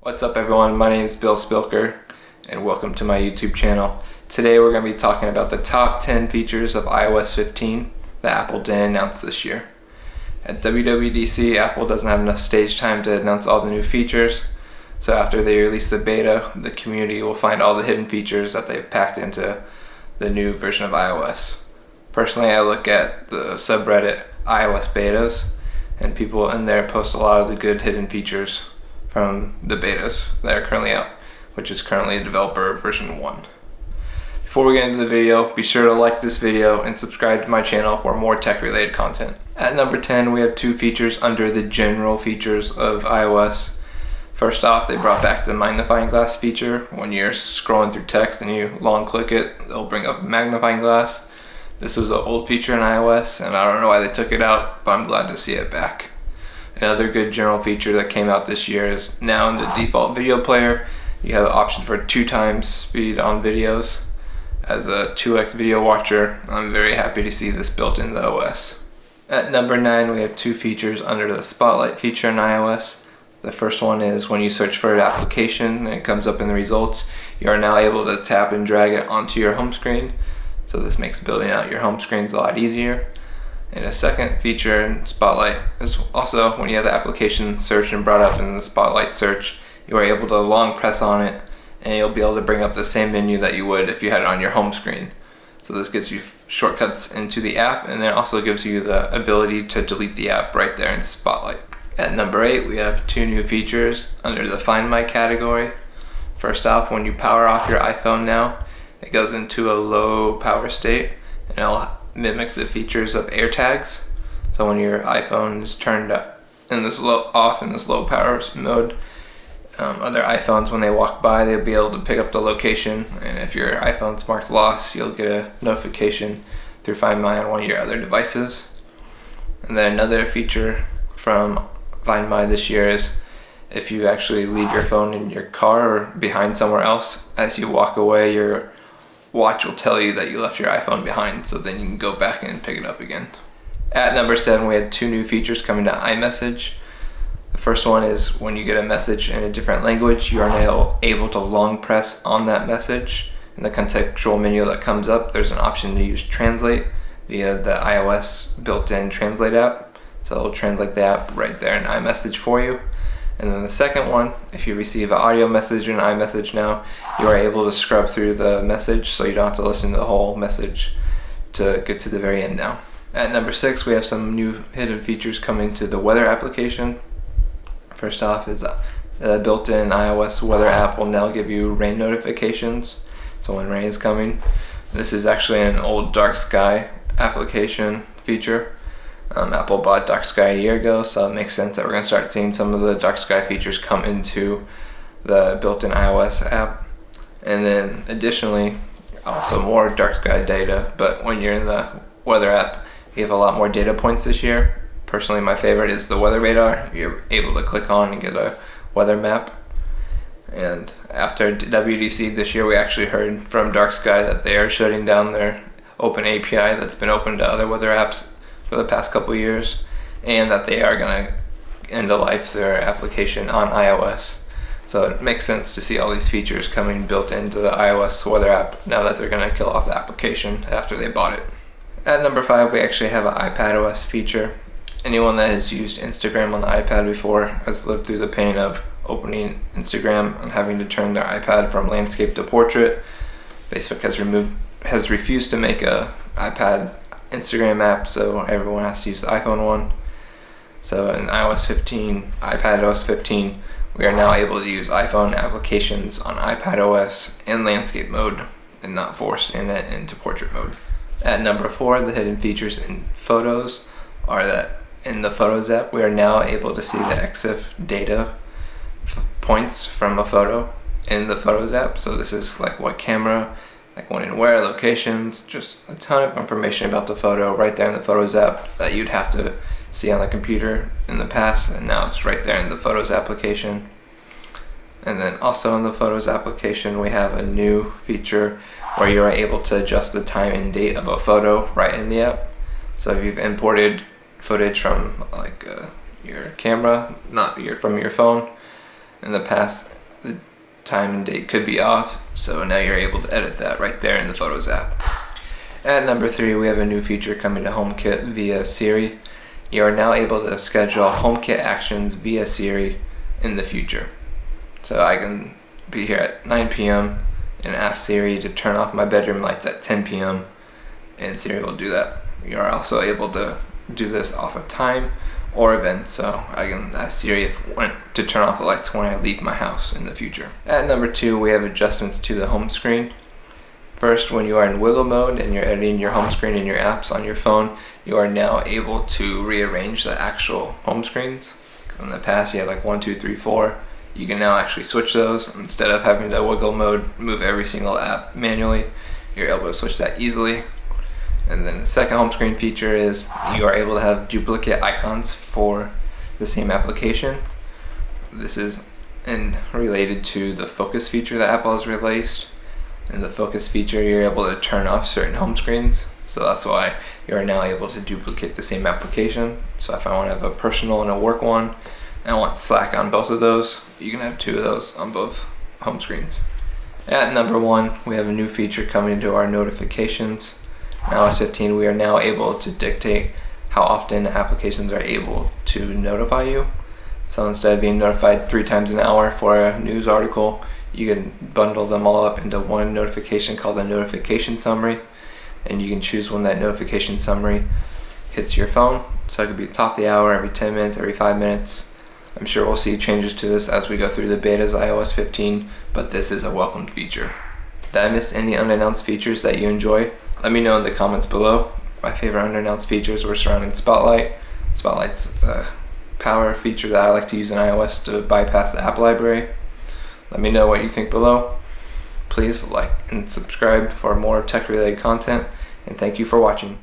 What's up everyone, my name is Bill Spilker and welcome to my YouTube channel. Today we're going to be talking about the top 10 features of iOS 15 that Apple didn't announce this year. At WWDC, Apple doesn't have enough stage time to announce all the new features, so after they release the beta, the community will find all the hidden features that they've packed into the new version of iOS. Personally, I look at the subreddit iOS betas, and people in there post a lot of the good hidden features from the betas that are currently out, which is currently developer version 1. Before we get into the video, be sure to like this video and subscribe to my channel for more tech related content. At number 10, we have two features under the general features of iOS. First off, they brought back the magnifying glass feature. When you're scrolling through text and you long click it, it'll bring up magnifying glass. This was an old feature in iOS and I don't know why they took it out, but I'm glad to see it back. Another good general feature that came out this year is now in the default video player, you have an option for 2x speed on videos. As a 2x video watcher, I'm very happy to see this built in the OS. At number 9, we have two features under the Spotlight feature in iOS. The first one is when you search for an application and it comes up in the results, you are now able to tap and drag it onto your home screen. So this makes building out your home screens a lot easier. And a second feature in Spotlight is also when you have the application searched and brought up in the Spotlight search, you are able to long press on it and you'll be able to bring up the same menu that you would if you had it on your home screen. So this gives you shortcuts into the app and then also gives you the ability to delete the app right there in Spotlight. At number 8, we have two new features under the Find My category. First off, when you power off your iPhone now, it goes into a low power state and it'll mimic the features of AirTags. So when your iPhone is turned up in this off in this low power mode, other iPhones, when they walk by, they'll be able to pick up the location, and if your iPhone's marked lost, you'll get a notification through Find My on one of your other devices. And then another feature from Find My this year is if you actually leave your phone in your car or behind somewhere else, as you walk away, your watch will tell you that you left your iPhone behind, so then you can go back and pick it up again. At number 7, we had two new features coming to iMessage. The first one is when you get a message in a different language, you are now able to long press on that message. In the contextual menu that comes up, there's an option to use Translate via the iOS built-in Translate app. So it'll translate the app right there in iMessage for you. And then the second one, if you receive an audio message in iMessage now, you are able to scrub through the message so you don't have to listen to the whole message to get to the very end now. At number 6, we have some new hidden features coming to the weather application. First off is the built-in iOS weather app will now give you rain notifications, so when rain is coming. This is actually an old dark sky application feature. Apple bought dark sky a year ago, so it makes sense that we're going to start seeing some of the dark sky features come into the built-in iOS app. And then additionally, also more dark sky data, but when you're in the weather app, you have a lot more data points this year. Personally, my favorite is the weather radar. You're able to click on and get a weather map. And after WWDC this year, we actually heard from Dark Sky that they are shutting down their open API that's been open to other weather apps for the past couple years, and that they are going to end of life their application on iOS. So it makes sense to see all these features coming built into the iOS weather app now that they're going to kill off the application after they bought it. At number 5, we actually have an iPadOS feature. Anyone that has used Instagram on the iPad before has lived through the pain of opening Instagram and having to turn their iPad from landscape to portrait. Facebook has refused to make a iPad Instagram app, so everyone has to use the iPhone one. So in iOS 15, iPadOS 15, we are now able to use iPhone applications on iPadOS in landscape mode and not forced into portrait mode. At number 4, the hidden features in Photos are that in the Photos app, we are now able to see the EXIF data points from a photo in the Photos app. So this is like what camera, like when and where, locations, just a ton of information about the photo right there in the Photos app that you'd have to see on the computer in the past, and now it's right there in the Photos application. And then also in the Photos application, we have a new feature where you are able to adjust the time and date of a photo right in the app. So if you've imported footage from like your camera, from your phone, In the past, the time and date could be off, so now you're able to edit that right there in the Photos app. At number 3, we have a new feature coming to HomeKit via Siri. You are now able to schedule HomeKit actions via Siri in the future. So I can be here at 9 p.m. and ask Siri to turn off my bedroom lights at 10 p.m. and Siri will do that. You are also able to do this off of time or event, so I can ask Siri to turn off the lights when I leave my house in the future. At number 2, we have adjustments to the home screen. First, when you are in wiggle mode and you're editing your home screen and your apps on your phone, you are now able to rearrange the actual home screens. In the past, you had like 1, 2, 3, 4. You can now actually switch those. Instead of having to wiggle mode, move every single app manually, you're able to switch that easily. And then the second home screen feature is you are able to have duplicate icons for the same application. This is related to the focus feature that Apple has released. In the focus feature, you're able to turn off certain home screens. So that's why you are now able to duplicate the same application. So if I want to have a personal and a work one, and I want Slack on both of those, you can have 2 of those on both home screens. At number 1, we have a new feature coming to our notifications. In iOS 15, we are now able to dictate how often applications are able to notify you. So instead of being notified 3 times an hour for a news article, you can bundle them all up into one notification called a notification summary, and you can choose when that notification summary hits your phone. So it could be top of the hour, every 10 minutes, every 5 minutes. I'm sure we'll see changes to this as we go through the betas of iOS 15, but this is a welcomed feature. Did I miss any unannounced features that you enjoy? Let me know in the comments below. My favorite unannounced features were surrounding Spotlight. Spotlight's a power feature that I like to use in iOS to bypass the app library. Let me know what you think below. Please like and subscribe for more tech-related content, and thank you for watching.